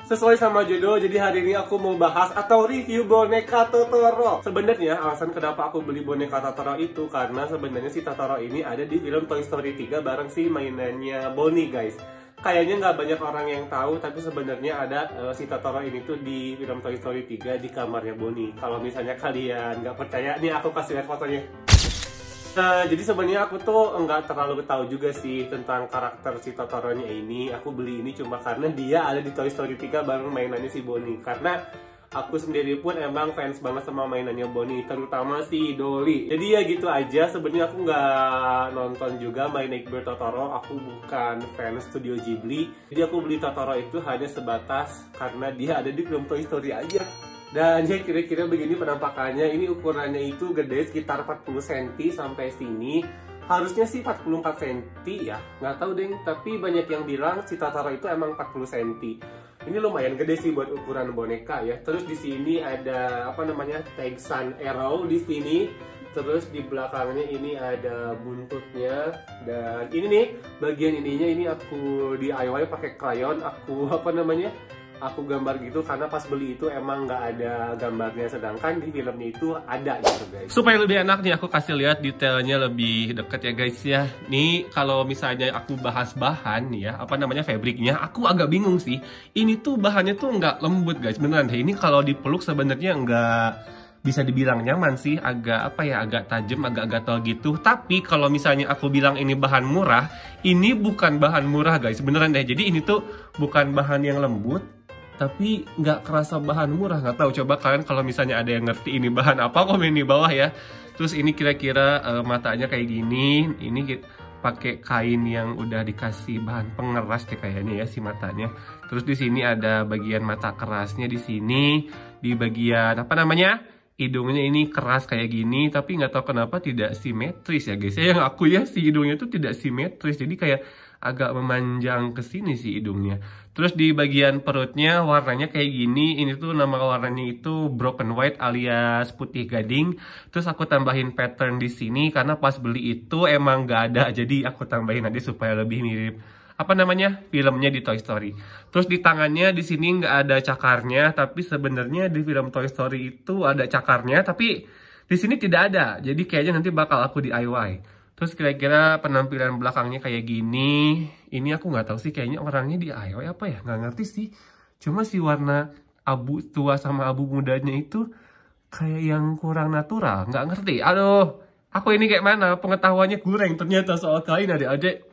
Sesuai sama judul, jadi hari ini aku mau bahas atau review boneka Totoro. Sebenarnya alasan kenapa aku beli boneka Totoro itu karena sebenarnya si Totoro ini ada di film Toy Story 3 bareng si mainannya Bonnie, guys. Kayaknya nggak banyak orang yang tahu, tapi sebenarnya ada si Totoro ini tuh di film Toy Story 3 di kamarnya Bonnie. Kalau misalnya kalian nggak percaya, nih aku kasih lihat fotonya. Jadi sebenarnya aku tuh nggak terlalu tahu juga sih tentang karakter si Totoro-nya ini. Aku beli ini cuma karena dia ada di Toy Story 3 bareng mainannya si Bonnie. Karena aku sendiri pun emang fans banget sama mainannya Bonnie, terutama si Dolly. Jadi ya gitu aja, sebenarnya aku nggak nonton juga My Neighbor Totoro. Aku bukan fans Studio Ghibli. Jadi aku beli Totoro itu hanya sebatas karena dia ada di film Toy Story aja. Dan ya kira-kira begini penampakannya. Ini ukurannya itu gede, sekitar 40 cm sampai sini. Harusnya sih 44 cm ya, nggak tahu deh. Tapi banyak yang bilang si Totoro itu emang 40 cm. Ini lumayan gede sih buat ukuran boneka ya. Terus di sini ada apa namanya, tag Sun Arrow di sini. Terus di belakangnya ini ada buntutnya. Dan ini nih bagian ininya, ini aku DIY pakai krayon. Aku apa namanya, aku gambar gitu karena pas beli itu emang nggak ada gambarnya, sedangkan di filmnya itu ada gitu, guys. Supaya lebih enak nih aku kasih lihat detailnya lebih deket ya, guys ya. Nih kalau misalnya aku bahas bahan ya, apa namanya, fabriknya, aku agak bingung sih. Ini tuh bahannya tuh nggak lembut, guys, beneran deh. Ini kalau dipeluk sebenarnya nggak bisa dibilang nyaman sih, agak apa ya, agak tajam, agak gatal gitu. Tapi kalau misalnya aku bilang ini bahan murah, ini bukan bahan murah, guys, beneran deh. Jadi ini tuh bukan bahan yang lembut, tapi nggak kerasa bahan murah. Nggak tahu, coba kalian kalau misalnya ada yang ngerti ini bahan apa, komen di bawah ya. Terus ini kira-kira matanya kayak gini. Ini pakai kain yang udah dikasih bahan pengeras deh kayaknya ya si matanya. Terus di sini ada bagian mata kerasnya di sini. Di bagian apa namanya, hidungnya ini keras kayak gini, tapi nggak tahu kenapa tidak simetris ya, guys. Yang aku ya, si hidungnya tuh tidak simetris. Jadi kayak agak memanjang ke sini sih hidungnya. Terus di bagian perutnya warnanya kayak gini. Ini tuh nama warnanya itu broken white alias putih gading. Terus aku tambahin pattern di sini karena pas beli itu emang nggak ada. Jadi aku tambahin aja supaya lebih mirip apa namanya, filmnya di Toy Story. Terus di tangannya di sini nggak ada cakarnya, tapi sebenarnya di film Toy Story itu ada cakarnya, tapi di sini tidak ada. Jadi kayaknya nanti bakal aku DIY. Terus kira-kira penampilan belakangnya kayak gini. Ini aku nggak tahu sih, kayaknya orangnya DIY apa ya, nggak ngerti sih. Cuma si warna abu tua sama abu mudanya itu kayak yang kurang natural, nggak ngerti. Aduh, aku ini kayak mana, pengetahuannya kurang ternyata soal kain adik-adik.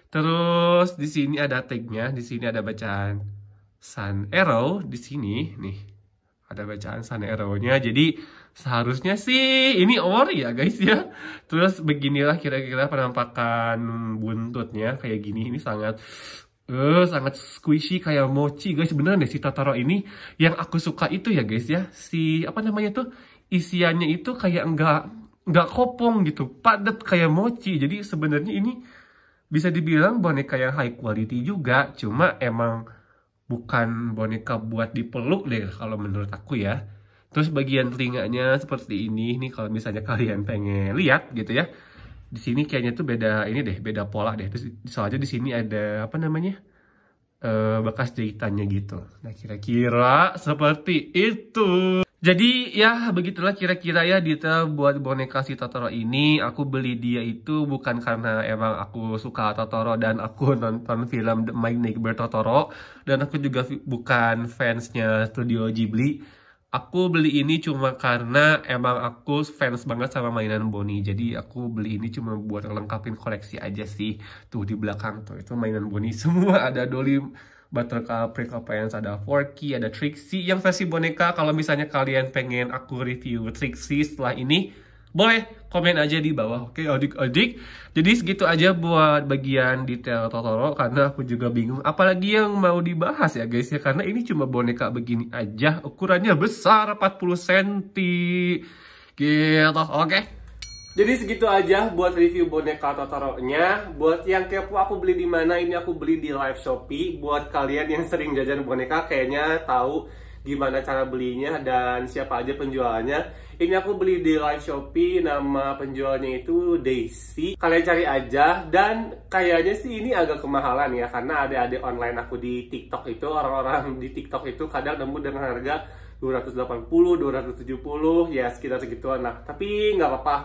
Terus di sini ada tagnya, di sini ada bacaan Sun Arrow, di sini nih ada bacaan Sun Arrow-nya. Jadi seharusnya sih ini ori ya, guys ya. Terus beginilah kira-kira penampakan buntutnya kayak gini. Ini sangat sangat squishy kayak mochi, guys. Beneran deh si Totoro ini. Yang aku suka itu ya, guys ya, si apa namanya tuh, isiannya itu kayak nggak kopong gitu, padat kayak mochi. Jadi sebenarnya ini bisa dibilang boneka yang high quality juga, cuma emang bukan boneka buat dipeluk deh kalau menurut aku ya. Terus bagian telinganya seperti ini nih kalau misalnya kalian pengen lihat gitu ya. Di sini kayaknya tuh beda ini deh, beda pola deh. Terus soalnya di sini ada apa namanya, bekas jahitannya gitu. Nah kira-kira seperti itu. Jadi ya begitulah kira-kira ya detail buat boneka si Totoro ini. Aku beli dia itu bukan karena emang aku suka Totoro dan aku nonton film My Neighbor Totoro. Dan aku juga bukan fansnya Studio Ghibli. Aku beli ini cuma karena emang aku fans banget sama mainan Bonnie. Jadi aku beli ini cuma buat ngelengkapin koleksi aja sih. Tuh di belakang tuh itu mainan Bonnie semua, ada Dolly, Buttercup, Prickly Pants, ada Forky, ada Trixie yang versi boneka. Kalau misalnya kalian pengen aku review Trixie setelah ini, boleh komen aja di bawah, oke adik-adik. Jadi segitu aja buat bagian detail Totoro, karena aku juga bingung apalagi yang mau dibahas ya, guys ya. Karena ini cuma boneka begini aja, ukurannya besar 40 cm gitu, oke. Jadi segitu aja buat review boneka Totoro-nya. Buat yang kepo aku beli di mana, ini aku beli di Live Shopee. Buat kalian yang sering jajan boneka kayaknya tahu gimana cara belinya dan siapa aja penjualnya. Ini aku beli di live Shopee, nama penjualnya itu Daisy. Kalian cari aja, dan kayaknya sih ini agak kemahalan ya, karena adik-adik online aku di TikTok itu, orang-orang di TikTok itu kadang nemu dengan harga 280, 270, ya sekitar segituan lah. Tapi nggak apa-apa,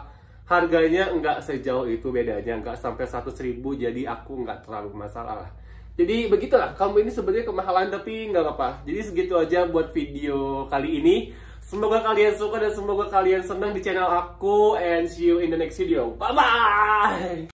harganya nggak sejauh itu bedanya, nggak sampai 100.000, jadi aku nggak terlalu masalah lah. Jadi begitulah, kamu ini sebenarnya kemahalan tapi nggak apa-apa. Jadi segitu aja buat video kali ini. Semoga kalian suka dan semoga kalian senang di channel aku, and see you in the next video. Bye bye.